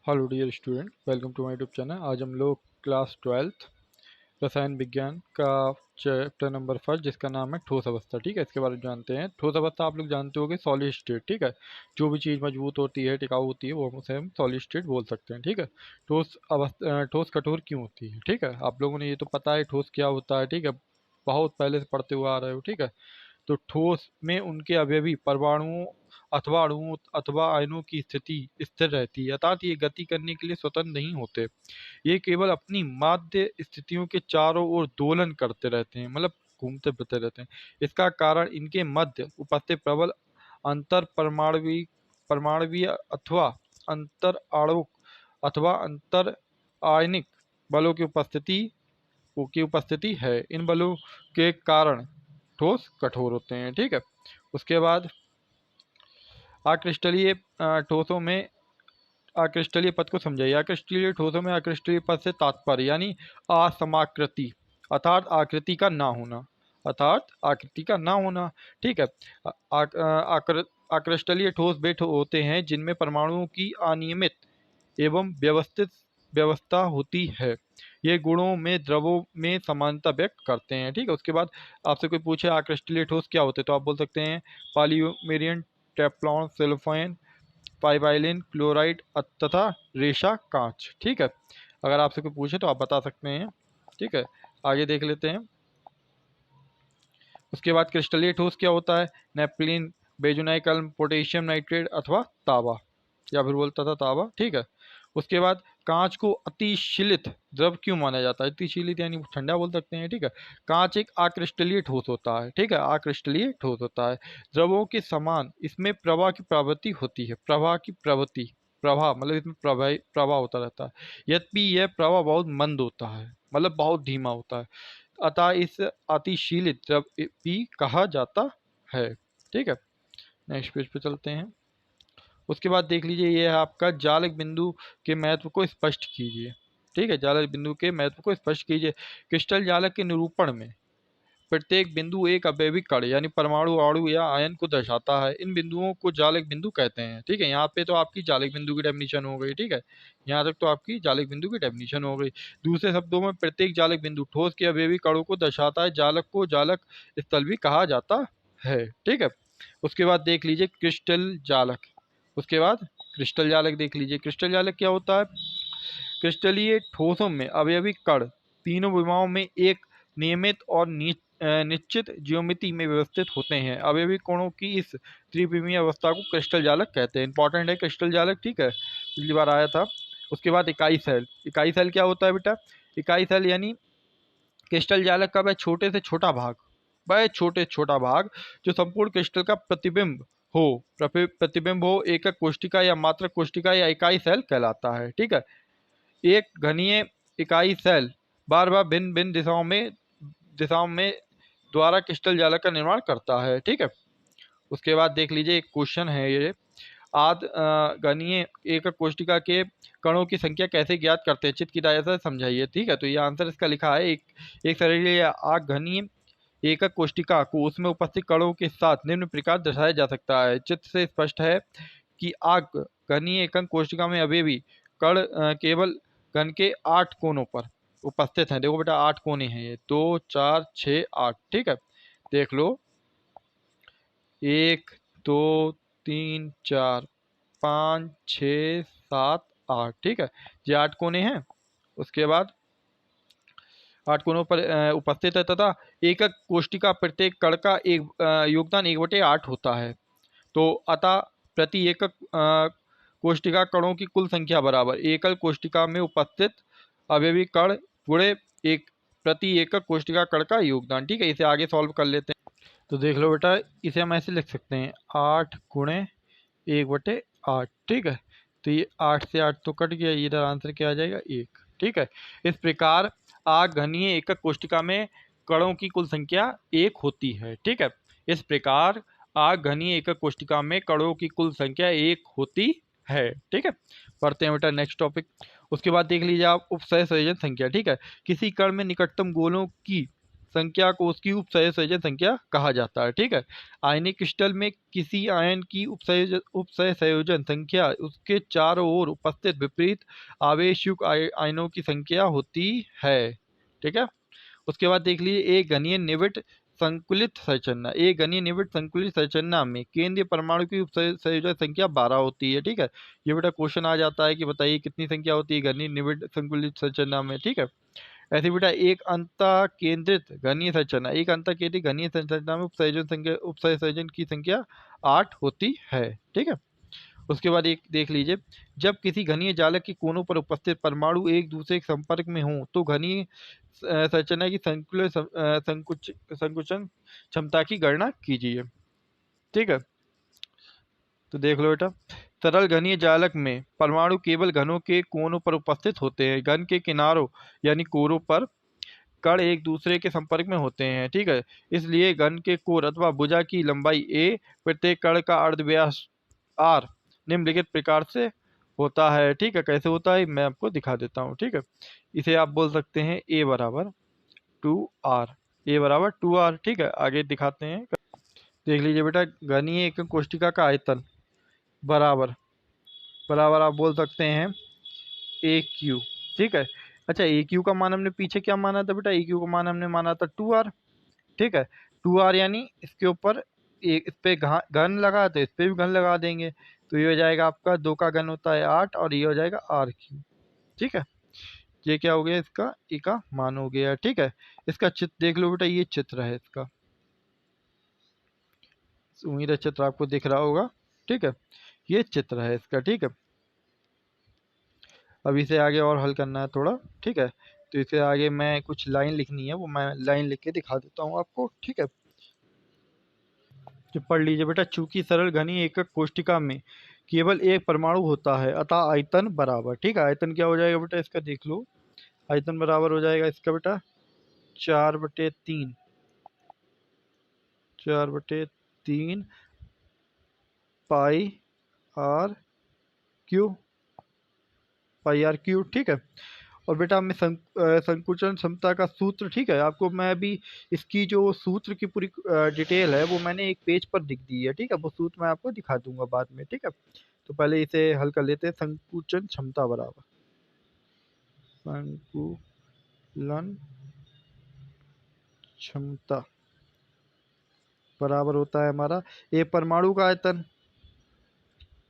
Hello dear student, welcome to my YouTube channel. आज हम लोग क्लास 12th रसायन विज्ञान का चैप्टर नंबर फर्स्ट, जिसका नाम है ठोस अवस्था। ठीक है, इसके बारे में जानते हैं। ठोस अवस्था आप लोग जानते होंगे, सॉलिड स्टेट। ठीक है, जो भी चीज़ मजबूत होती है, टिकाऊ होती है, वो उसे हम सॉलिड स्टेट बोल सकते हैं। ठीक है, ठोस अवस्था ठोस कठोर क्यों होती है? ठीक है, आप लोगों ने ये तो पता है ठोस क्या होता है। ठीक है, बहुत पहले से पढ़ते हुए आ रहे हो। ठीक है, तो ठोस में उनके अवयवी परमाणुओं अथवा अणुओं अथवा आयनों की स्थिति स्थिर रहती है, अर्थात ये गति करने के लिए स्वतंत्र नहीं होते। ये केवल अपनी माध्य स्थितियों के चारों ओर दोलन करते रहते हैं, मतलब घूमते फिरते रहते हैं। इसका कारण इनके मध्य उपस्थित प्रबल अंतर परमाणवीय अथवा अंतर आणविक अथवा अंतर आयनिक बलों की उपस्थिति है। इन बलों के कारण ठोस कठोर होते हैं। ठीक है, उसके बाद अक्रिस्टलीय ठोसों में अक्रिस्टलीय पद को समझाइए। अक्रिस्टलीय ठोसों में अक्रिस्टलीय पद से तात्पर्य यानी असमाकृति, अर्थात आकृति का ना होना, अर्थात आकृति का ना होना। ठीक है, अक्रिस्टलीय ठोस वे होते हैं जिनमें परमाणुओं की अनियमित एवं व्यवस्थित व्यवस्था होती है। ये गुणों में द्रवों में समानता व्यक्त करते हैं। ठीक है, उसके बाद आपसे कोई पूछे अक्रिस्टलीय ठोस क्या होते हैं, तो आप बोल सकते हैं पॉलीमेरियन, टेफ्लॉन, सिलिकॉन, पाइबाइलिन, क्लोराइड तथा रेशा कांच। ठीक है, अगर आपसे कोई पूछे तो आप बता सकते हैं। ठीक है, आगे देख लेते हैं। उसके बाद क्रिस्टलीय ठोस क्या होता है? नेपलिन, बेंजोइक अम्ल, पोटेशियम नाइट्रेट अथवा तांबा, या फिर बोलता था तांबा। ठीक है, उसके बाद कांच को अतिशीलित द्रव क्यों माना जाता है? अतिशीलित यानी ठंडा बोल सकते हैं। ठीक है, कांच एक अक्रिस्टलीय ठोस होता है। ठीक है, अक्रिस्टलीय ठोस होता है। द्रवों के समान इसमें प्रवाह की प्रवृत्ति होती है। प्रवाह की प्रवृत्ति, प्रवाह मतलब इसमें प्रवाह होता रहता है, यद्यपि यह प्रवाह बहुत मंद होता है, मतलब बहुत धीमा होता है, अतः इस अतिशीलित द्रव भी कहा जाता है। ठीक है, नेक्स्ट पेज पे चलते हैं। उसके बाद देख लीजिए, ये है आपका जालक बिंदु के महत्व को स्पष्ट कीजिए। ठीक है, जालक बिंदु के महत्व को स्पष्ट कीजिए। क्रिस्टल जालक के निरूपण में प्रत्येक बिंदु एक अवयवी कण यानी परमाणु, अणु या आयन को दर्शाता है। इन बिंदुओं को जालक बिंदु कहते हैं। ठीक है, यहाँ पे तो आपकी जालक बिंदु की डेफिनेशन हो गई। ठीक है, यहाँ तक तो आपकी जालक बिंदु की डेफिनेशन हो गई। दूसरे शब्दों में प्रत्येक जालक बिंदु ठोस के अवयवी कणों को दर्शाता है। जालक को जालक स्थल भी कहा जाता है। ठीक है, उसके बाद देख लीजिए क्रिस्टल जालक। उसके बाद क्रिस्टल जालक देख लीजिए। क्रिस्टल जालक क्या होता है? क्रिस्टलीय ठोसों में अवयवी कण तीनों विमाओं में एक नियमित और निश्चित ज्योमिति में व्यवस्थित होते हैं। अवयवी कोणों की इस त्रिविमीय अवस्था को क्रिस्टल जालक कहते हैं। इंपॉर्टेंट है क्रिस्टल जालक। ठीक है, पिछली बार आया था। उसके बाद इकाई सेल। इकाई सेल क्या होता है बेटा? इकाई सेल यानी क्रिस्टल जालक का वह छोटे से छोटा भाग, वह छोटे छोटा भाग जो संपूर्ण क्रिस्टल का प्रतिबिंब हो एकक कोशिका या मात्रक कोशिका या इकाई सेल कहलाता है। ठीक है, एक घनीय इकाई सेल बार बार भिन्न भिन्न दिशाओं में द्वारा क्रिस्टल जालक का निर्माण करता है। ठीक है, उसके बाद देख लीजिए, एक क्वेश्चन है ये, घनीय एकक कोशिका के कणों की संख्या कैसे ज्ञात करते हैं? चित्र की सहायता से समझाइए। ठीक है, तो ये आंसर इसका लिखा है, एक सरिले या घनीय एकक कोशिका को उसमें उपस्थित कणों के साथ निम्न प्रकार दर्शाया जा सकता है। चित्र से स्पष्ट है कि घनीय एकक कोशिका में अवयवी कण केवल घन के 8 कोनों पर उपस्थित हैं। देखो बेटा, 8 कोने हैं ये, 2 4 6 8। ठीक है, देख लो, 1 2 3 4 5 6 7 8। ठीक है, ये 8 कोने हैं। उसके बाद 8 कोनों पर उपस्थित है तथा एकक कोशिका प्रत्येक कण का एक योगदान 1/8 होता है। तो अतः प्रति एकक कोशिका कणों की कुल संख्या बराबर एकल कोशिका में उपस्थित अवयवी कण गुणे एक प्रति एकक कोशिका कण का योगदान। ठीक है, इसे आगे सॉल्व कर लेते हैं। तो देख लो बेटा, इसे हम ऐसे लिख सकते हैं, 8 गुणे 1/8। ठीक है, तो ये 8 से 8 तो कट गया, इधर आंसर क्या आ जाएगा? 1। ठीक है, इस प्रकार घनीय एकक कोशिका में कणों की कुल संख्या 1 होती है। ठीक है, इस प्रकार घनीय एकक कोशिका में कणों की कुल संख्या 1 होती है। ठीक है, पढ़ते हैं बेटा नेक्स्ट टॉपिक। उसके बाद देख लीजिए आप, उपसय संयोजन संख्या। ठीक है, किसी कण में निकटतम गोलों की संख्या को उसकी उपसंयोजन संख्या कहा जाता है। ठीक है, आयनिक क्रिस्टल में किसी आयन की उपसंयोजन संख्या उसके चारों ओर उपस्थित विपरीत आवेश युक्त आयनों की संख्या होती है। ठीक है, उसके बाद देख लीजिए एक घनीय निविड संकुलित संरचना। एक घनीय निविड संकुलित संरचना में केंद्रीय परमाणु की उपसंयोजन संख्या 12 होती है। ठीक है, ये बेटा क्वेश्चन आ जाता है कि बताइए कितनी संख्या होती है घनीय निविड संकुलित संरचना में। ठीक है, ऐसे बेटा एक अंतः केंद्रित घनीय संरचना, एक अंतः केंद्रित घनीय संरचना में उपसंयोजन की संख्या 8 होती है। ठीक है, उसके बाद एक देख लीजिए, जब किसी घनीय जालक के कोनों पर उपस्थित परमाणु एक दूसरे के संपर्क में हों तो घनीय संरचना की संकुचन क्षमता की गणना कीजिए। ठीक है, तो देख लो बेटा, सरल घनीय जालक में परमाणु केवल घनों के कोनों पर उपस्थित होते हैं। घन के किनारों यानी कोरों पर कण एक दूसरे के संपर्क में होते हैं। ठीक है, इसलिए घन के कोर अथवा भुजा की लंबाई a, प्रत्येक कण का अर्धव्यास r निम्नलिखित प्रकार से होता है। ठीक है, कैसे होता है मैं आपको दिखा देता हूँ। ठीक है, इसे आप बोल सकते हैं a बराबर 2r, a बराबर 2r। ठीक है, आगे दिखाते हैं। देख लीजिए बेटा, घनीय एकम कोष्टिका का आयतन बराबर बराबर आप बोल सकते हैं ए क्यू। ठीक है, अच्छा ए क्यू का मान हमने पीछे क्या माना था बेटा, ए क्यू का मान हमने माना था 2r। ठीक है, 2r यानी इसके ऊपर एक इस पे घन लगा तो इस पे भी घन लगा देंगे, तो ये हो जाएगा आपका 2 का घन होता है 8 और ये हो जाएगा आर क्यू। ठीक है, ये क्या हो गया, इसका ए का मान हो गया। ठीक है, इसका चित्र देख लो बेटा, ये चित्र है इसका, उम्मीद है चित्र आपको दिख रहा होगा। ठीक है, ये चित्र है इसका। ठीक है, अब इसे आगे और हल करना है थोड़ा। ठीक है, तो इसे आगे मैं कुछ लाइन लिखनी है, वो मैं लाइन लिख के दिखा देता हूँ आपको। ठीक है, तो पढ़ लीजिए बेटा, चूंकि सरल घनी एकक कोष्टिका में केवल एक परमाणु होता है अतः आयतन बराबर। ठीक है, आयतन क्या हो जाएगा बेटा, इसका देख लो, आयतन बराबर हो जाएगा इसका बेटा 4/3, 4/3 pi r cube, pi r cube. ठीक है, और बेटा हमें संकुचन क्षमता का सूत्र, ठीक है, आपको मैं अभी इसकी जो सूत्र की पूरी डिटेल है वो मैंने एक पेज पर लिख दी है। ठीक है, वो सूत्र मैं आपको दिखा दूंगा बाद में। ठीक है, तो पहले इसे हल कर लेते हैं। संकुचन क्षमता बराबर संकुलन क्षमता बराबर होता है हमारा एक परमाणु का आयतन,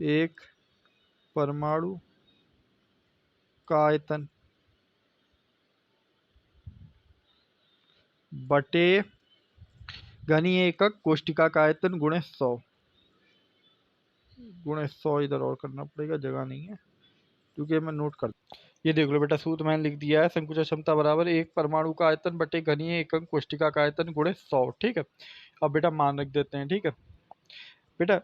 एक परमाणु का आयतन बटे घनीय एकक कोष्टिका का आयतन गुणे 100, गुणे 100 इधर और करना पड़ेगा, जगह नहीं है क्योंकि मैं नोट कर। ये देख लो बेटा, सूत्र मैंने लिख दिया है, संकुचन क्षमता बराबर एक परमाणु का आयतन बटे घनीय एकक कोष्टिका का आयतन गुणे 100। ठीक है, अब बेटा मान रख देते हैं। ठीक है बेटा,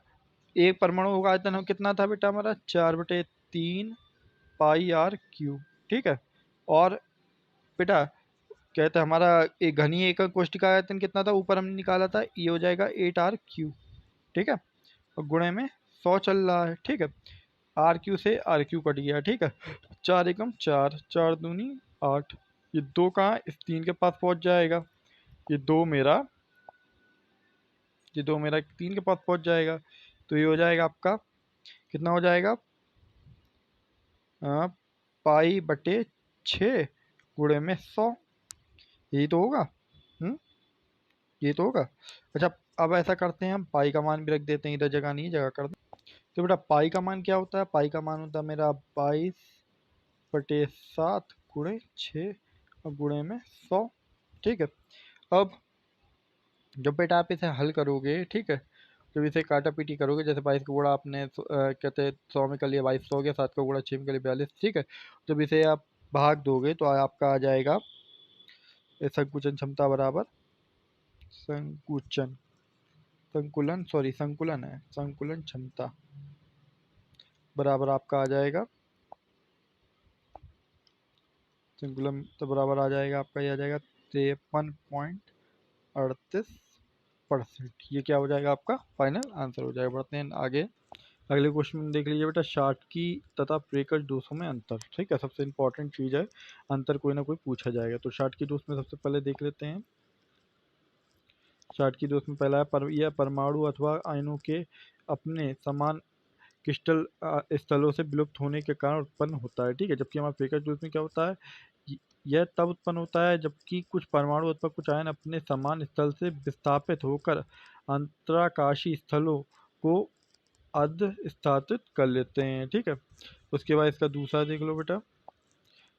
एक परमाणु का आयतन हम कितना था बेटा हमारा 4/3 पाई आर क्यू। ठीक है, और बेटा कहते हैं हमारा एक घनीय एकक कोष्टिका का आयतन कितना था, ऊपर हमने निकाला था, ये हो जाएगा 8r क्यू। ठीक है, और गुणे में 100 चल रहा है। ठीक है, आर क्यू से आर क्यू कट गया। ठीक है, 4 एकम 4, 4 दूनी 8, ये 2 कहाँ इस 3 के पास पहुंच जाएगा, ये 2 मेरा, ये 2 मेरा 3 के पास पहुंच जाएगा, तो ये हो जाएगा आपका कितना हो जाएगा, पाई बटे 6 गुणे में 100, यही तो होगा। ये तो होगा। अच्छा, अब ऐसा करते हैं, हम पाई का मान भी रख देते हैं, इधर जगह नहीं, जगह कर दें। तो बेटा पाई का मान क्या होता है, पाई का मान होता है मेरा 22/7 गुणे 6 और गुणे में 100। ठीक है, अब जब बेटा आप इसे हल करोगे, ठीक है, जब इसे काटा पीटी करोगे, जैसे 22 का गुणा आपने कहते 100 में कर लिया 22 हो गया, 7 का गुणा 6 में कर लिया 42। ठीक है, जब इसे आप भाग दोगे तो आपका आ जाएगा संकुचन क्षमता बराबर संकुचन संकुलन संकुलन है, संकुलन क्षमता बराबर आपका आ जाएगा, संकुलन तो बराबर आ जाएगा आपका, ये आ जाएगा 53.38%। ये क्या हो जाएगा आपका फाइनल आंसर हो जाएगा। बढ़ते हैं आगे, अगले क्वेश्चन में देख लीजिए बेटा, शाटकी तथा प्रेकश दोषों में अंतर। ठीक है, सबसे इंपॉर्टेंट चीज़ है, अंतर कोई ना कोई पूछा जाएगा। तो शाटकी दोष में सबसे पहले देख लेते हैं, चार्ट की दोस्त में पहला है यह परमाणु अथवा आयनों के अपने समान क्रिस्टल स्थलों से विलुप्त होने के कारण उत्पन्न होता है, ठीक है। जबकि हमारे फेकस जूस में क्या होता है, य- यह तब उत्पन्न होता है जबकि कुछ परमाणु अथवा कुछ आयन अपने समान स्थल से विस्थापित होकर अंतराकाशी स्थलों को अधिष्ठापित कर लेते हैं, ठीक है। उसके बाद इसका दूसरा देख लो बेटा।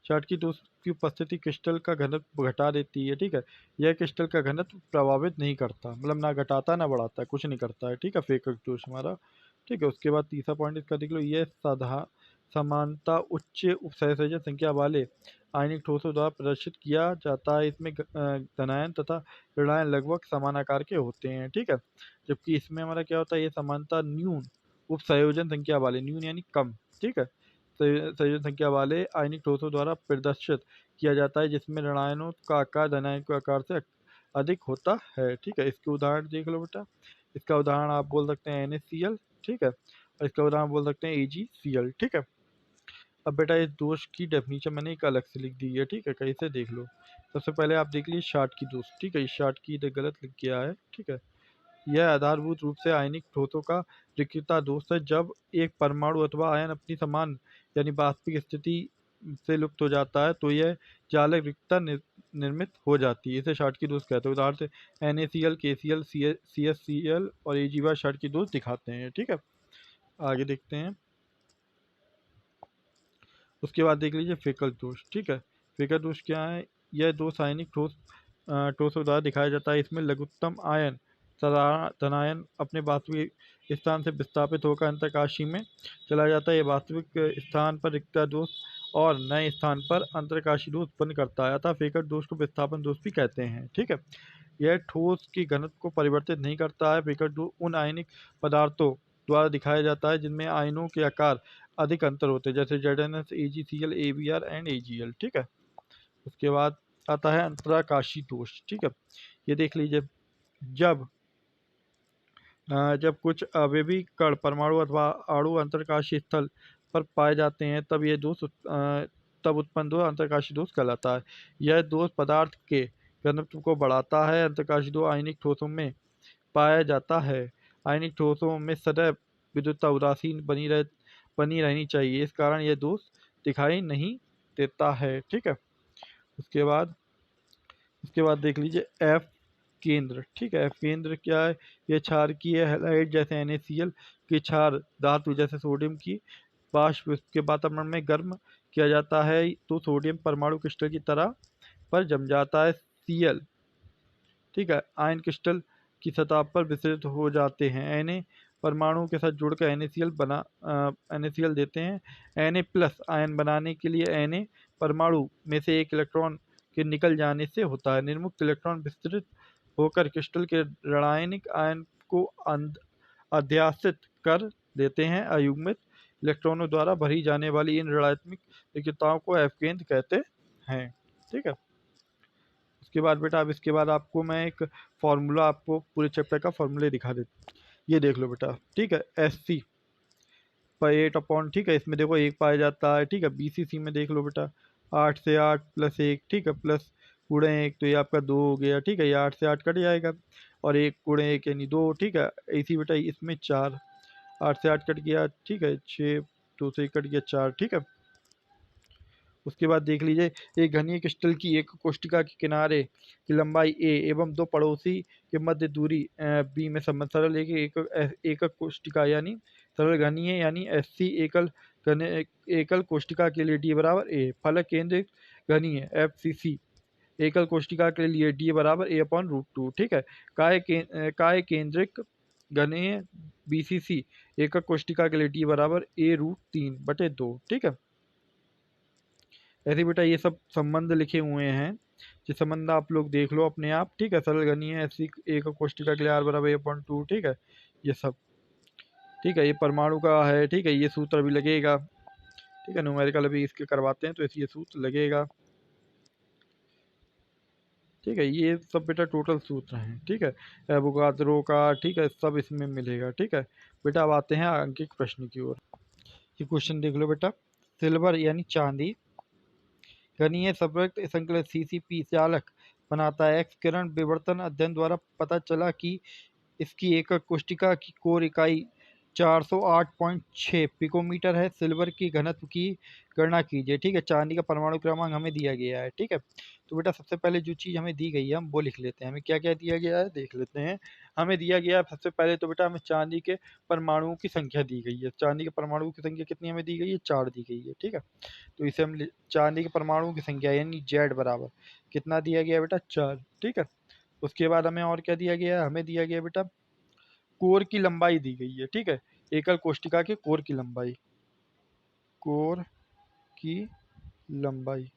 चार्ट की दोस्त की उपस्थिति क्रिस्टल का घनत्व घटा देती है, ठीक है। यह क्रिस्टल का घनत्व प्रभावित नहीं करता, मतलब ना घटाता ना बढ़ाता है, कुछ नहीं करता है, ठीक है, फेकस दोष हमारा, ठीक है। उसके बाद तीसरा पॉइंट इसका देख लो, यह साधा समानता उच्च उपसहसंयोजन संख्या वाले आयनिक ठोसों द्वारा प्रदर्शित किया जाता है। इसमें धनायन तथा ऋणायन लगभग समान आकार के होते हैं, ठीक है। जबकि इसमें हमारा क्या होता है, ये समानता न्यून उपसंयोजन संख्या वाले, न्यून यानी कम, ठीक है, संयोजन संख्या वाले आयनिक ठोसों द्वारा प्रदर्शित किया जाता है, जिसमें ऋणायनों का आकार धनायन के आकार से अधिक होता है, ठीक है। इसके उदाहरण देख लो बेटा। इसका उदाहरण आप बोल सकते हैं NaCl, ठीक है, और इसका उदाहरण बोल सकते हैं AgCl, ठीक है। अब बेटा इस दोष की डेफिनेशन मैंने एक अलग से लिख दी है, ठीक है, कहीं से देख लो। सबसे पहले आप देख लीजिए शार्ट की दोष, ठीक है, इस शार्ट की गलत लिख गया है, ठीक है। यह आधारभूत रूप से आयनिक ठोसों का विकृता दोष है। जब एक परमाणु अथवा आयन अपनी समान यानी वास्तविक स्थिति से लुप्त हो जाता है तो यह जालक रिक्तता निर्मित हो जाती है। इसे शॉर्ट की दोष कहते हैं। उदाहरण से NaCl, KCl, CsCl और AgY शॉर्ट की दोष दिखाते हैं, ठीक है। आगे देखते हैं। उसके बाद देख लीजिए फेकल दोष, ठीक है। फेकल दोष क्या है, यह दोष आयनिक ठोसों द्वारा दिखाया जाता है। इसमें लघुत्तम आयन धनायन अपने वास्तविक स्थान से विस्थापित होकर अंतरकाशी में चला जाता है। यह वास्तविक स्थान पर रिक्तता दोष और नए स्थान पर अंतरकाशी दोष उत्पन्न करता है, अतः फेकल दोष को विस्थापन दोष भी कहते हैं, ठीक है। यह ठोस की घनत्व को परिवर्तित नहीं करता है। फेकल दोष उन आयनिक पदार्थों द्वारा दिखाया जाता है जिनमें आयनों के आकार अधिक अंतर होते हैं, जैसे ZnS, AgCl, AbR and AgL, ठीक है। उसके बाद आता है अंतराकाशी दोष, ठीक है। ये देख लीजिए, जब जब कुछ अवयवी कण परमाणु अथवा अणु अंतरकाशी स्थल पर पाए जाते हैं तब उत्पन्न दोष अंतरकाशी दोष कहलाता है। यह दोष पदार्थ के घनत्व को बढ़ाता है। अंतरकाशी दोष आयनिक ठोसों में पाया जाता है। आयनिक ठोसों में सदैव विद्युतता उदासीन बनी रहनी चाहिए, इस कारण यह दोष दिखाई नहीं देता है, ठीक है। उसके बाद देख लीजिए एफ केंद्र, ठीक है। एफ केंद्र क्या है, यह क्षारकीय हैलाइड जैसे NaCl की क्षार धातु जैसे सोडियम की वाष्प के वातावरण में गर्म किया जाता है तो सोडियम परमाणु क्रिस्टल की तरह पर जम जाता है। Cl, ठीक है, आयन क्रिस्टल की सतह पर विस्तृत हो जाते हैं। Na परमाणु के साथ जुड़कर NaCl देते हैं। Na प्लस आयन बनाने के लिए Na परमाणु में से एक इलेक्ट्रॉन के निकल जाने से होता है। निर्मुक्त इलेक्ट्रॉन विस्तृत होकर क्रिस्टल के ऋणायनिक आयन को अध्यासित कर देते हैं। अयुग्मित इलेक्ट्रॉनों द्वारा भरी जाने वाली इन ऋणात्मक रिक्तताओं को एफ केंद्र कहते हैं, ठीक है। उसके बाद बेटा अब इसके बाद आपको मैं एक फार्मूला, आपको पूरे चैप्टर का फार्मूले दिखा देता। ये देख लो बेटा, ठीक है, SC/8, ठीक है, इसमें देखो 1 पाया जाता है, ठीक है। BCC में देख लो बेटा, 8 से 8 प्लस 1, ठीक है, प्लस गुणे 1 तो ये आपका 2 हो गया, ठीक है, ये 8 से 8 कट जाएगा और 1 गुणे 1 यानी 2, ठीक है। इसी बेटा इसमें 4, 8 से 8 कट गया, ठीक है, 6, 2 से 1 कट गया 4, ठीक है। उसके बाद देख लीजिए, एक घनीय क्रिस्टल की एक कोष्टिका के किनारे की लंबाई a एवं दो पड़ोसी के मध्य दूरी b में संबंध। सरल एकक कोष्टिका यानी सरल घनीय यानी SC एकल कोष्टिका के लिए d बराबर a। फलक केंद्रित घनीय FCC एकल कोष्टिका के लिए d बराबर a/√2, ठीक है। काय केंद्रिक घनीय BCC एकक कोष्टिका के लिए d बराबर a√3/2, ठीक है। ऐसे बेटा ये सब संबंध लिखे हुए हैं, ये संबंध आप लोग देख लो अपने आप, ठीक है। सरल घनीय SC एक कोष्टिका के लिए R बराबर a/2, ठीक है, ये सब, ठीक है। ये परमाणु का है, ठीक है, ये सूत्र अभी लगेगा, ठीक है, न्यूमेरिकल अभी इसके करवाते हैं तो ये सूत्र लगेगा, ठीक है। ये सब बेटा टोटल सूत्र हैं, ठीक है, एवोगाद्रो का, ठीक है, सब इसमें मिलेगा, ठीक है। बेटा अब आते हैं अंकित प्रश्न की ओर। ये क्वेश्चन देख लो बेटा, सिल्वर यानी चांदी घनीय संवृत संकलित CCP चालक बनाता है। एक्स किरण विवर्तन अध्ययन द्वारा पता चला कि इसकी एकक कोष्टिका की कोर इकाई 408.6 पिकोमीटर है। सिल्वर की घनत्व की गणना कीजिए। ठीक है, चांदी का परमाणु क्रमांक हमें दिया गया है। ठीक है, तो बेटा सबसे पहले जो चीज़ हमें दी गई है हम वो लिख लेते हैं। हमें क्या क्या दिया गया है देख लेते हैं। हमें दिया गया है सबसे पहले तो बेटा हमें चांदी के परमाणुओं की संख्या दी गई है। चांदी के परमाणुओं की संख्या कितनी हमें दी गई है? 4 दी गई है। ठीक है, तो इसे हम चांदी के परमाणुओं की संख्या यानी जेड बराबर कितना दिया गया है बेटा? 4। ठीक है, उसके बाद हमें और क्या दिया गया है? हमें दिया गया है बेटा कोर की लंबाई दी गई है। ठीक है, एकल कोष्टिका के कोर की लंबाई, कोर की लंबाई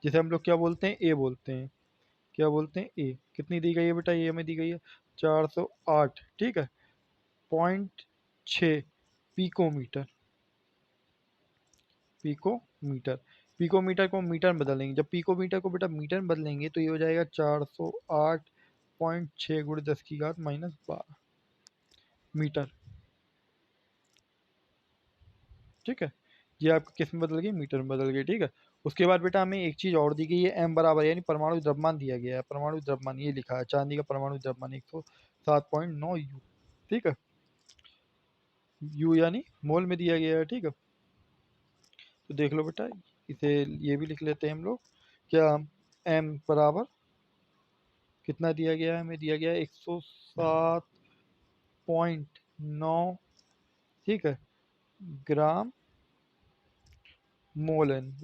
जिसे हम लोग क्या बोलते हैं? ए बोलते हैं। क्या बोलते हैं? ए। कितनी दी गई है बेटा? ये हमें दी गई है 408। ठीक है, 0.6 पिकोमीटर। पिकोमीटर, पिकोमीटर को मीटर में बदलेंगे। जब पिकोमीटर को बेटा मीटर में बदलेंगे तो ये हो जाएगा 408.6 गुणे 10 की घात माइनस 12 मीटर। ठीक है, ये आपका किस में बदल गई? मीटर में बदल गई। ठीक है, उसके बाद बेटा हमें एक चीज़ और दी गई है, एम बराबर यानी परमाणु द्रव्यमान दिया गया है। परमाणु द्रव्यमान ये लिखा है, चांदी का परमाणु द्रव्यमान 107.9 यू। ठीक है, यू यानी मोल में दिया गया है। ठीक है, तो देख लो बेटा, इसे ये भी लिख लेते हैं हम लोग। क्या? एम बराबर कितना दिया गया है? हमें दिया गया है 107.9। ठीक है, ग्राम मोल एन,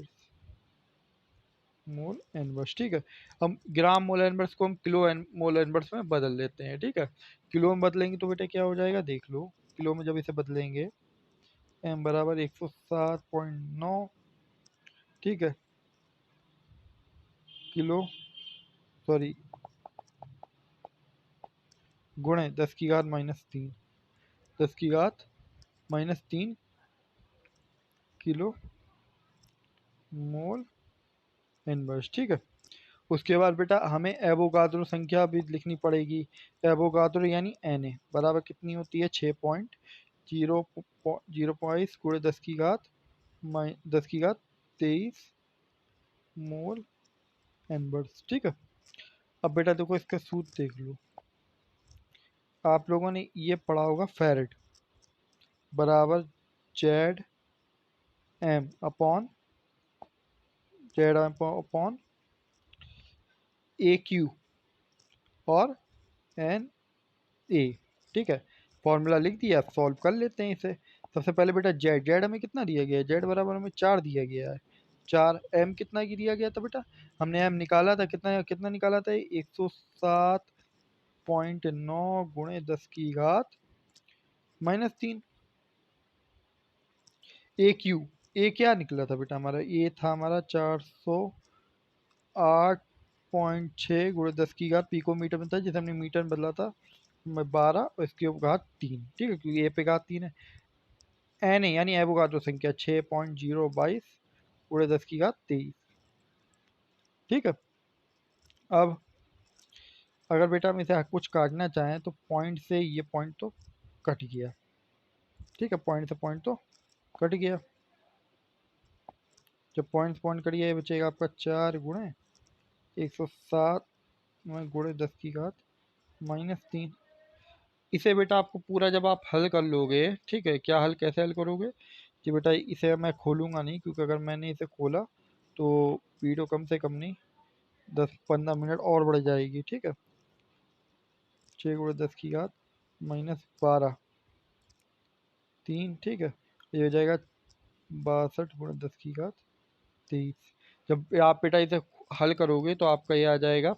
मोल इनवर्स। ठीक है, हम ग्राम मोल इनवर्स को हम किलो मोल इनवर्स में बदल लेते हैं। ठीक है, किलो में बदलेंगे तो बेटा क्या हो जाएगा देख लो। किलो में जब इसे बदलेंगे, एम बराबर 107.9। ठीक है, किलो, सॉरी, गुणे 10 की घात माइनस 3, 10 की घात माइनस 3 किलो मोल इनवर्स। ठीक है, उसके बाद बेटा हमें एवोगाद्रो संख्या भी लिखनी पड़ेगी। एवोगाद्रो यानी एन ए बराबर कितनी होती है? 6.0 गुणे 10 की घात 23 मोल इनवर्स। ठीक है, अब बेटा देखो इसका सूत्र देख लो। आप लोगों ने ये पढ़ा होगा, फेरेड बराबर जेड एम अपॉन ए क्यू और एन ए। ठीक है, फॉर्मूला लिख दिया, आप सॉल्व कर लेते हैं इसे। सबसे पहले बेटा जेड, जेड हमें कितना दिया गया है? जेड बराबर हमें 4 दिया गया है। 4 एम कितना की दिया गया था बेटा? हमने एम निकाला था, कितना कितना निकाला था? 107.9 गुणे 10 की घात माइनस 3। ए क्यू, ए क्या निकला था बेटा हमारा? ए था हमारा 408.6 गुणे 10 की घात पिको मीटर में था, जिसे हमने मीटर में बदला था 12 और इसकी घात 3। ठीक है, क्योंकि ए पे घात 3 है। एन ए यानी एवोगाड्रो संख्या 6.022 गुणे 10 की घात 23। ठीक है, अब अगर बेटा हम इसे कुछ काटना चाहें तो पॉइंट से ये पॉइंट तो कट गया। ठीक है, पॉइंट से पॉइंट तो कट गया। जब पॉइंट से पॉइंट कट गया, ये बचेगा आपका 4 गुणे 107 में गुणे 10 की घात माइनस 3। इसे बेटा आपको पूरा जब आप हल कर लोगे, ठीक है, क्या हल कैसे हल करोगे कि बेटा इसे मैं खोलूंगा नहीं, क्योंकि अगर मैंने इसे खोला तो वीडियो कम से कम नहीं 10-15 मिनट और बढ़ जाएगी। ठीक है, 6 गुणे 10 की घात माइनस 12 3। ठीक है, ये हो जाएगा 62 गुणे 10 की घात 23। जब आप बेटा इसे हल करोगे तो आपका ये आ जाएगा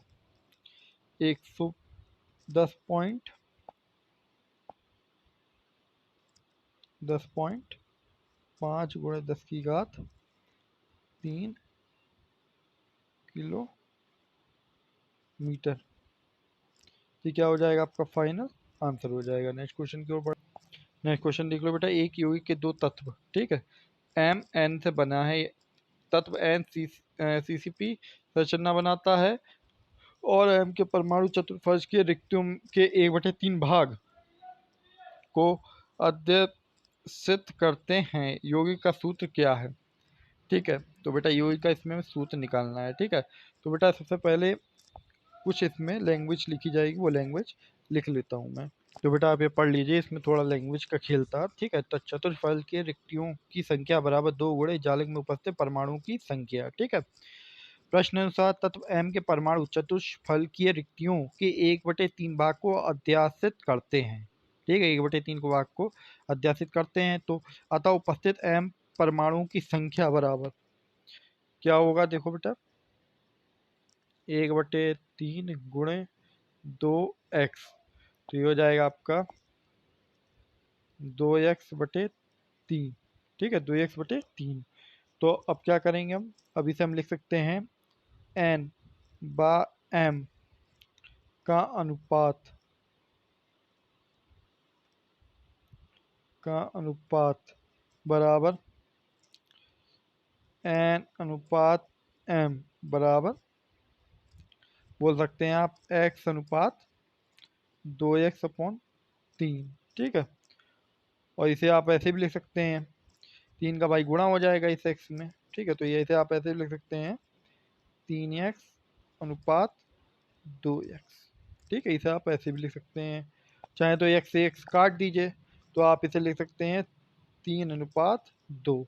110 पॉइंट 5 गुणे 10 की घात 3 किलो मीटर। ये क्या हो जाएगा? आपका फाइनल आंसर हो जाएगा। नेक्स्ट क्वेश्चन की ओर बढ़। नेक्स्ट क्वेश्चन देख लो बेटा, एक यौगिक के दो तत्व, ठीक है, एम एन से बना है। तत्व एन सीसीपी संरचना बनाता है और एम के परमाणु चतुर्फर्श के रिक्तियों के 1/3 भाग को अध्यसित करते हैं। यौगिक का सूत्र क्या है? ठीक है। तो बेटा यू का इसमें सूत्र निकालना है। ठीक है, तो बेटा सबसे पहले कुछ इसमें लैंग्वेज लिखी जाएगी, वो लैंग्वेज लिख लेता हूँ मैं। तो बेटा आप ये पढ़ लीजिए, इसमें थोड़ा लैंग्वेज का खेल था। ठीक है, तो चतुर्फल के रिक्तियों की संख्या बराबर 2 गुणे जालक में उपस्थित परमाणु की संख्या। ठीक है, प्रश्न अनुसार तत्व एम के परमाणु चतुष्फलकीय रिक्तियों के 1/3 भाग को अध्यासित करते हैं। ठीक है, 1/3 को भाग को अध्यासित करते हैं। तो अतः उपस्थित एम परमाणु की संख्या बराबर क्या होगा, देखो बेटा, 1/3 गुणे 2x, तो ये हो जाएगा आपका 2x/3। ठीक है, 2x/3। तो अब क्या करेंगे हम, अब इसे हम लिख सकते हैं n बा m का अनुपात, बराबर n अनुपात m बराबर बोल सकते हैं आप x अनुपात 2x/3। ठीक है, और इसे आप ऐसे भी लिख सकते हैं, 3 का भाई गुणा हो जाएगा इस x में। ठीक है, तो ये इसे आप ऐसे भी लिख सकते हैं 3x अनुपात 2x। ठीक है, इसे आप ऐसे भी लिख सकते हैं, चाहे तो x से x काट दीजिए, तो आप इसे लिख सकते हैं 3/2।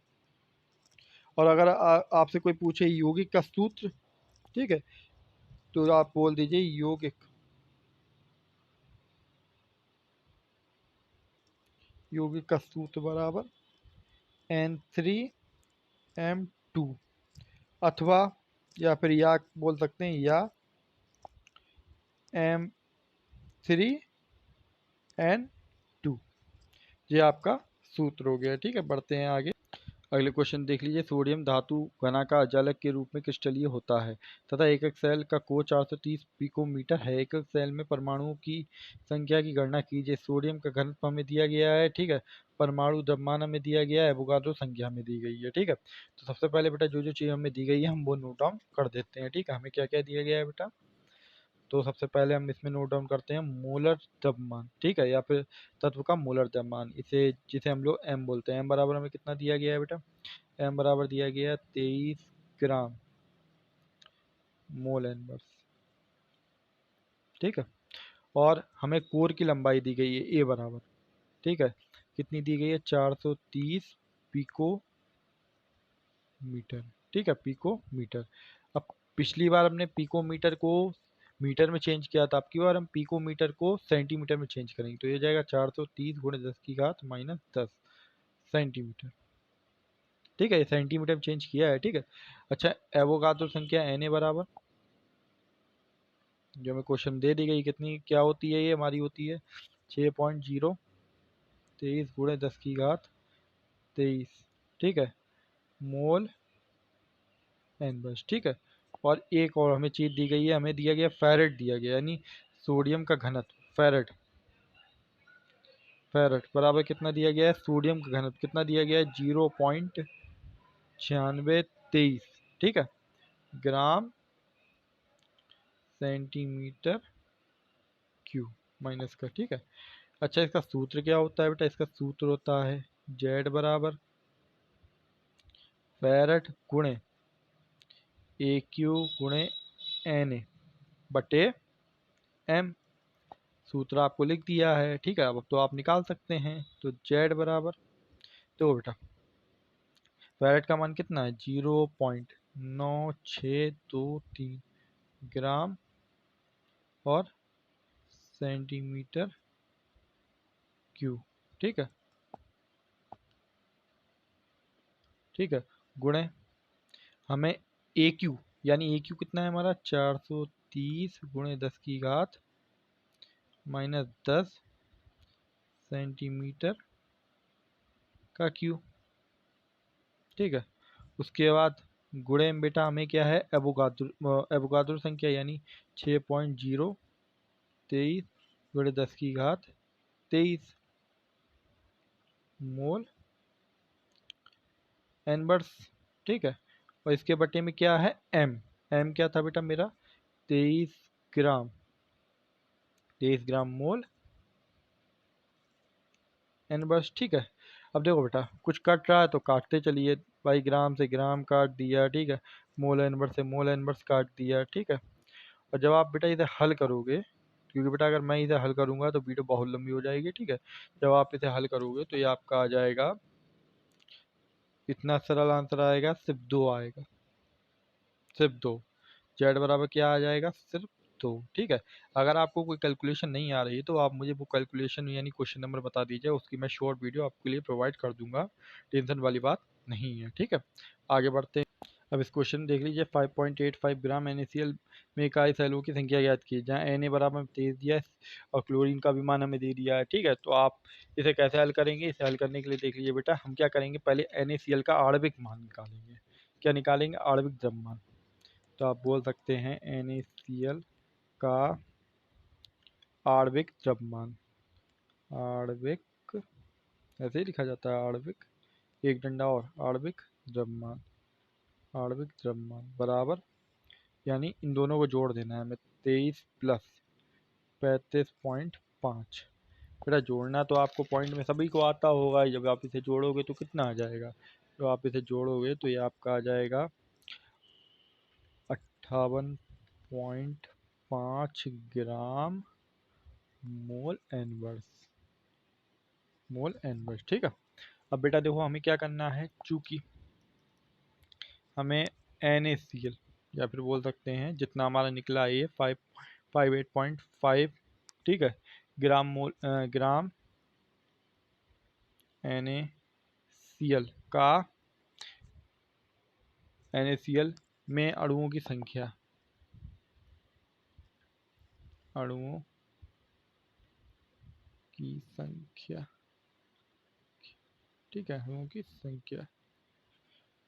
और अगर आपसे कोई पूछे यौगिक का सूत्र, ठीक है, तो आप बोल दीजिए यौगिक का सूत्र बराबर N3M2, अथवा या फिर या बोल सकते हैं या M3N2, ये आपका सूत्र हो गया। ठीक है, बढ़ते हैं आगे। अगले क्वेश्चन देख लीजिए। सोडियम धातु घना का अजालक के रूप में क्रिस्टलीय होता है तथा एकक सेल का कोण 430 पिकोमीटर है। एकक सेल में परमाणुओं की संख्या की गणना कीजिए। सोडियम का घनत्व हमें दिया गया है। ठीक है, परमाणु द्रव्यमान हमें दिया गया है, एवोगाड्रो संख्या हमें दी गई है। ठीक है, तो सबसे पहले बेटा जो जो चीज़ हमें दी गई है हम वो नोट डाउन कर देते हैं। ठीक है, हमें क्या क्या दिया गया है बेटा, तो सबसे पहले हम इसमें नोट डाउन करते हैं मोलर द्रव्यमान। ठीक है, या फिर तत्व का मोलर द्रव्यमान, इसे जिसे हम लोग एम बोलते हैं। एम बराबर हमें कितना दिया गया है बेटा, एम बराबर दिया गया 23 ग्राम मोल इनवर्स। ठीक है, और हमें कोर की लंबाई दी गई है ए बराबर, ठीक है, कितनी दी गई है, 430 पिको मीटर। ठीक है, पिको मीटर। अब पिछली बार हमने पिको मीटर को मीटर में चेंज किया था, अब की बार हम पिको मीटर को सेंटीमीटर में चेंज करेंगे, तो ये जाएगा 430 गुणे 10⁻10 सेंटीमीटर। ठीक है, ये सेंटीमीटर में चेंज किया है। ठीक है, अच्छा, एवोगाड्रो संख्या एन ए बराबर, जो हमें क्वेश्चन दे दी गई, कितनी क्या होती है, ये हमारी होती है 6.023 गुणे 10⁻23। ठीक है, मोल इनवर्स। ठीक है, और एक और हमें चीज़ दी गई है, हमें दिया गया फैरेट दिया गया, यानी सोडियम का घनत्व फैरेट, बराबर कितना दिया गया है, सोडियम का घनत्व कितना दिया गया है, 0.9623। ठीक है, ग्राम सेंटीमीटर क्यूब माइनस का। ठीक है, अच्छा, इसका सूत्र क्या होता है बेटा, इसका सूत्र होता है जेड बराबर फैरेट गुणे ए क्यू गुणे एन ए बटे एम। सूत्र आपको लिख दिया है। ठीक है, अब तो आप निकाल सकते हैं। तो जेड बराबर, तो बेटा फैरेट का मान कितना है, 0.9623 ग्राम और सेंटीमीटर क्यूब। ठीक है, ठीक है, गुणे हमें ए क्यू, यानी ए क्यू कितना है हमारा, 430 गुणे 10⁻10 सेंटीमीटर का क्यू। ठीक है, उसके बाद गुणे में बेटा हमें क्या है, एवोगाड्रो संख्या, यानी 6.023 गुणे 10⁻23 मोल इनवर्स। ठीक है, और इसके बटे में क्या है, एम। एम क्या था बेटा मेरा, 23 ग्राम, 23 ग्राम मोल इनवर्स। ठीक है, अब देखो बेटा, कुछ कट रहा है तो काटते चलिए। भाई ग्राम से ग्राम काट दिया, ठीक है। मोल इनवर्स से मोल इनवर्स काट दिया, ठीक है। और जब आप बेटा इसे हल करोगे, क्योंकि बेटा अगर मैं इसे हल करूंगा तो वीडियो बहुत लंबी हो जाएगी, ठीक है। जब आप इसे हल करोगे तो ये आपका आ जाएगा, इतना सरल आंसर आएगा, सिर्फ 2 आएगा, सिर्फ 2। जेड बराबर क्या आ जाएगा, सिर्फ 2, ठीक है। अगर आपको कोई कैलकुलेशन नहीं आ रही है तो आप मुझे वो कैलकुलेशन यानी क्वेश्चन नंबर बता दीजिए, उसकी मैं शॉर्ट वीडियो आपके लिए प्रोवाइड कर दूंगा, टेंशन वाली बात नहीं है, ठीक है। आगे बढ़ते हैं। अब इस क्वेश्चन देख लीजिए, 5.85 ग्राम NaCl में इकाई सैलों की संख्या ज्ञात की, जहाँ Na बराबर हमें दे दिया है और क्लोरीन का भी मान हमें दे दिया है, ठीक है। तो आप इसे कैसे हल करेंगे, इसे हल करने के लिए देख लीजिए बेटा, हम क्या करेंगे, पहले NaCl का आणविक मान निकालेंगे। क्या निकालेंगे, आणविक द्रव्यमान। तो आप बोल सकते हैं NaCl का आणविक द्रव्यमान, आणविक, ऐसे ही लिखा जाता है आणविक, एक डंडा और, आणविक द्रव्यमान, आणविक द्रव्यमान बराबर, यानी इन दोनों को जोड़ देना है हमें, 23 प्लस 35.5। बेटा जोड़ना तो आपको पॉइंट में सभी को आता होगा, जब आप इसे जोड़ोगे तो कितना आ जाएगा, तो आप इसे जोड़ोगे तो ये आपका आ जाएगा 58.5 ग्राम मोल इनवर्स, मोल इनवर्स, ठीक है। अब बेटा देखो हमें क्या करना है, चूंकि हमें NaCl, या फिर बोल सकते हैं जितना हमारा निकला है ये 58.5, ठीक है, ग्राम मोल ग्राम NaCl का, NaCl में अणुओं की संख्या, अणुओं की संख्या, ठीक है, अणुओं की संख्या।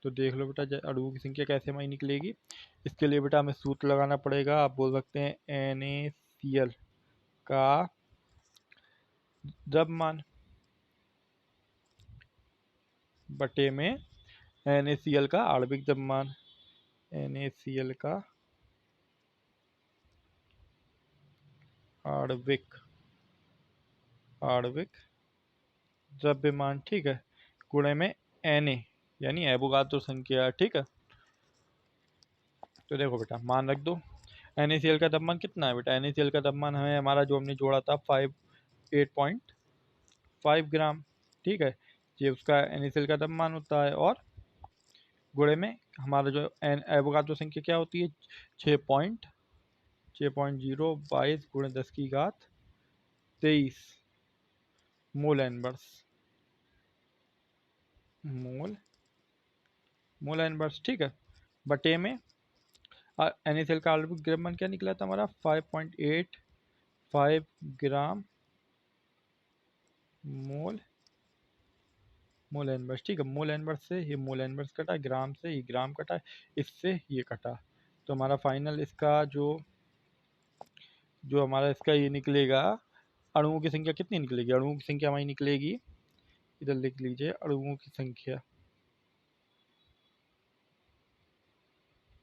तो देख लो बेटा अणुओं की संख्या कैसे हमारी निकलेगी, इसके लिए बेटा हमें सूत्र लगाना पड़ेगा। आप बोल सकते हैं NaCl का द्रव्यमान बटे में NaCl का आणविक द्रव्यमान, NaCl का आणविक, आणविक द्रव्यमान, ठीक है, गुणे में Na यानी एवोगाद्रो संख्या, ठीक है। तो देखो बेटा मान रख दो, NaCl का द्रव्यमान कितना है बेटा, NaCl का द्रव्यमान हमें हमारा जो हमने जोड़ा था 8.5 ग्राम, ठीक है, ये उसका NaCl का द्रव्यमान होता है, और गुणे में हमारा जो एवोगाद्रो संख्या क्या होती है, 6.022 गुणे 10 की घात 23 मोल इनवर्स, मोल, मोल इनवर्स, ठीक है, बटे में NaCl का आणविक द्रव्यमान क्या निकला था हमारा, 5.85 ग्राम मोल, मोल इनवर्स, ठीक है। मोल इनवर्स से ये मोल इनवर्स कटा, ग्राम से ये ग्राम कटा, इससे ये कटा, तो हमारा फाइनल इसका जो हमारा इसका ये निकलेगा, अणुओं की संख्या कितनी निकलेगी, अणुओं की संख्या हमारी निकलेगी, इधर लिख लीजिए, अणुओं की संख्या,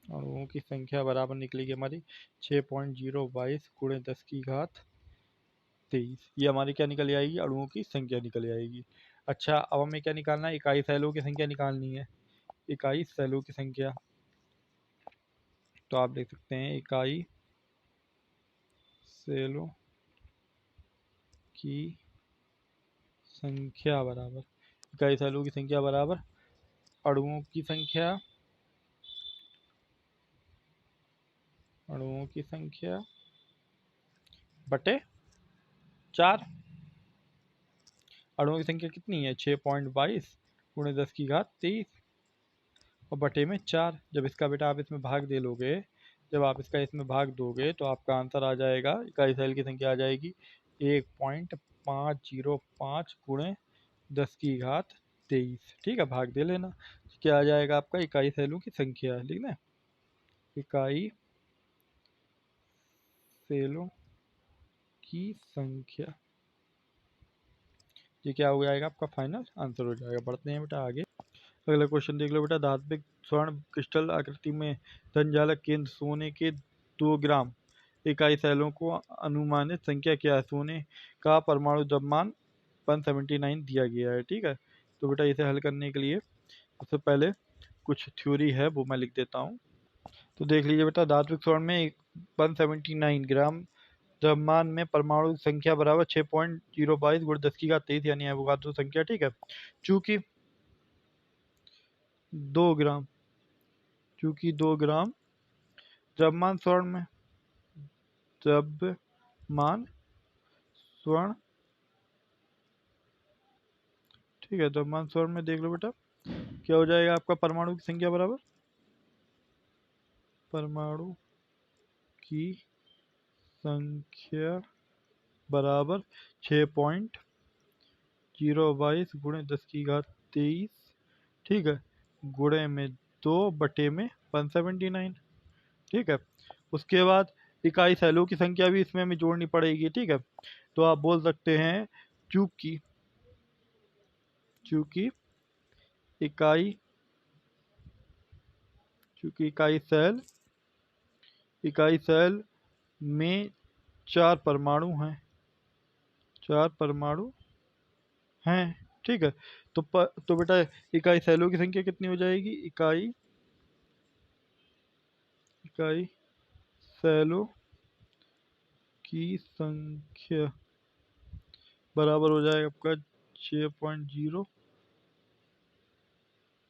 अणुओं की संख्या बराबर निकलेगी हमारी 6.022 गुणे 10 की घात 23, ये हमारी क्या निकल आएगी, अणुओं की संख्या निकल आएगी। अच्छा अब हमें क्या निकालना है, इकाई सैलों की संख्या निकालनी है, इकाई सैलों की संख्या। तो आप देख सकते हैं इकाई सेलों की संख्या बराबर, इकाई सेलों की संख्या बराबर अणुओं की संख्या, अणुओं की संख्या बटे 4, अणुओं की संख्या कितनी है, 6.22 गुणे 10 की घात 23 और बटे में 4। जब इसका बेटा आप इसमें भाग दे लोगे, जब आप इसका इसमें भाग दोगे तो आपका आंसर आ जाएगा, इकाई सेल की संख्या आ जाएगी 1.505 गुणे 10 की घात 23, ठीक है, भाग दे लेना, क्या आ जाएगा आपका, इकाई सेलों की संख्या लिखना, इकाई सेलों की संख्या, ये क्या हो जाएगा आपका फाइनल आंसर हो जाएगा। बढ़ते हैं बेटा आगे, अगला क्वेश्चन देख लो बेटा, धात्विक स्वर्ण क्रिस्टल आकृति में धनजालक केंद्र सोने के 2 ग्राम इकाई सैलों को अनुमानित संख्या क्या है, सोने का परमाणु द्रव्यमान 179 दिया गया है, ठीक है। तो बेटा इसे हल करने के लिए सबसे पहले कुछ थ्योरी है वो मैं लिख देता हूँ। तो देख लीजिए बेटा, धात्विक स्वर्ण में 179 ग्राम द्रव्यमान में परमाणु की संख्या बराबर 6.022 गुण 10 की घात 23 यानी एवोगाद्रो संख्या। ठीक है, चूंकि 2 ग्राम चूंकि 2 ग्राम द्रव्यमान स्वर्ण में द्रव्यमान स्वर्ण ठीक है, द्रव्यमान स्वर्ण में देख लो बेटा क्या हो जाएगा आपका परमाणु की संख्या बराबर परमाणु की संख्या बराबर 6.022 गुणे 10 की घात 23। ठीक है, गुणे में 2/179। ठीक है, उसके बाद इकाई सैलों की संख्या भी इसमें हमें जोड़नी पड़ेगी। ठीक है, तो आप बोल सकते हैं चूंकि चूंकि इकाई चूंकि इकाई सेल में 4 परमाणु हैं। ठीक है, तो बेटा इकाई सेलों की संख्या कितनी हो जाएगी? इकाई सेलों की संख्या बराबर हो जाएगा आपका 6.0।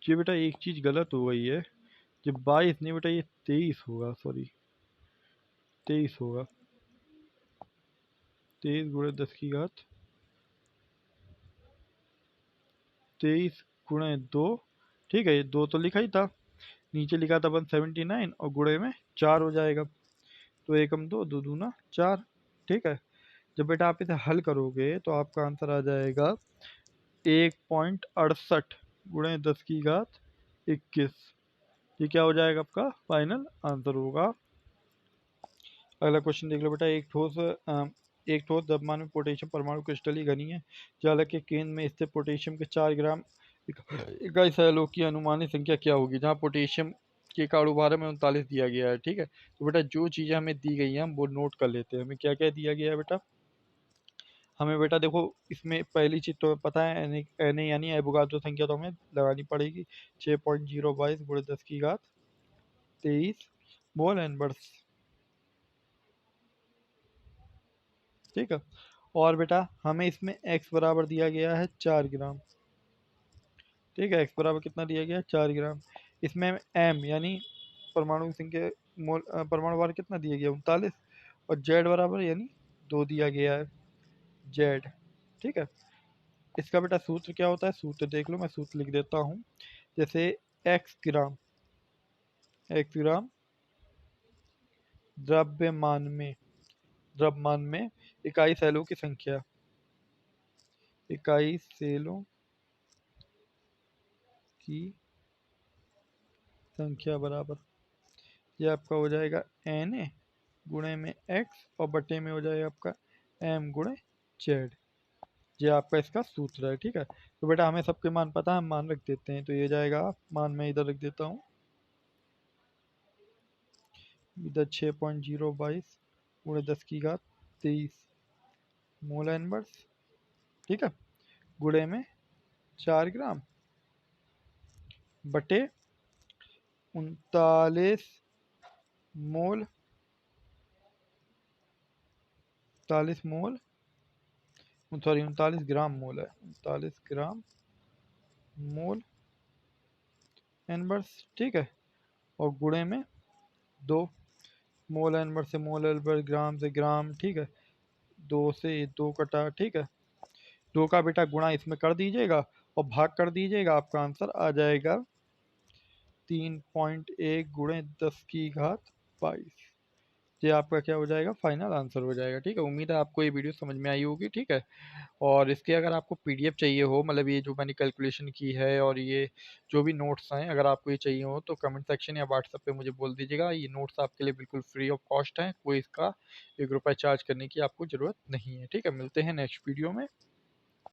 जी बेटा एक चीज गलत हो गई है, ये 22 नहीं बेटा, ये 23 होगा, सॉरी 23 होगा। 23 गुणे 10 की घात 23 गुणे 2। ठीक है, ये 2 तो लिखा ही था, नीचे लिखा था 179 और गुणे में 4 हो जाएगा। तो एकम 2, 2 दूना 4। ठीक है, जब बेटा आप इसे हल करोगे तो आपका आंसर आ जाएगा 1.68 गुणे 10 की घात 21। ये क्या हो जाएगा? आपका फाइनल आंसर होगा। अगला क्वेश्चन देख लो बेटा, एक ठोस द्रव्यमान में पोटेशियम परमाणु क्रिस्टलीय घनी है। जालक के केंद्र में स्थित पोटेशियम के 4 ग्राम इकाई सैलों की अनुमानित संख्या क्या होगी? जहाँ पोटेशियम के का अणुभार में 39 दिया गया है। ठीक है, तो बेटा जो चीज़ें हमें दी गई हैं हम वो नोट कर लेते हैं। हमें क्या क्या दिया गया है बेटा? हमें बेटा देखो, इसमें पहली चीज़ तो पता है एन यानी एवोगाद्रो संख्या तो हमें लगानी पड़ेगी 6.022 गुणे 10 की घात 23 मोल एनवर्स। ठीक है, और बेटा हमें इसमें x बराबर दिया गया है 4 ग्राम। ठीक है, x बराबर कितना दिया गया है? 4 ग्राम। इसमें m यानी परमाणु की संख्या परमाणु भार कितना दिया गया? 39। और z बराबर यानी 2 दिया गया है, z। ठीक है, इसका बेटा सूत्र क्या होता है? सूत्र देख लो, मैं सूत्र लिख देता हूँ। जैसे x ग्राम द्रव्यमान में इकाई सेलों की संख्या बराबर ये आपका हो जाएगा Na गुणे में x और बटे में हो जाएगा आपका m गुणे z। ये आपका इसका सूत्र है। ठीक है, तो बेटा हमें सबके मान पता है, हम मान रख देते हैं। तो ये जाएगा मान, मैं इधर रख देता हूँ, इधर 6.022 गुणे 10 की घात 23 मोल इनवर्स। ठीक है, गुणे में 4 ग्राम बटे 39 मोल 39 ग्राम मोल है, 39 ग्राम मोल इनवर्स। ठीक है, और गुणे में 2 मोल इनवर्स से मोल इनवर्स, ग्राम से ग्राम। ठीक है, 2 से 2 कटा। ठीक है, 2 का बेटा गुणा इसमें कर दीजिएगा और भाग कर दीजिएगा, आपका आंसर आ जाएगा 3.1 गुणे 10 की घात 22। ये आपका क्या हो जाएगा? फाइनल आंसर हो जाएगा। ठीक है, उम्मीद है आपको ये वीडियो समझ में आई होगी। ठीक है, और इसके अगर आपको पीडीएफ चाहिए हो, मतलब ये जो मैंने कैलकुलेशन की है और ये जो भी नोट्स हैं, अगर आपको ये चाहिए हो तो कमेंट सेक्शन या व्हाट्सएप पे मुझे बोल दीजिएगा। ये नोट्स आपके लिए बिल्कुल फ्री ऑफ कॉस्ट हैं, कोई इसका 1 रुपया चार्ज करने की आपको ज़रूरत नहीं है। ठीक है, मिलते हैं नेक्स्ट वीडियो में।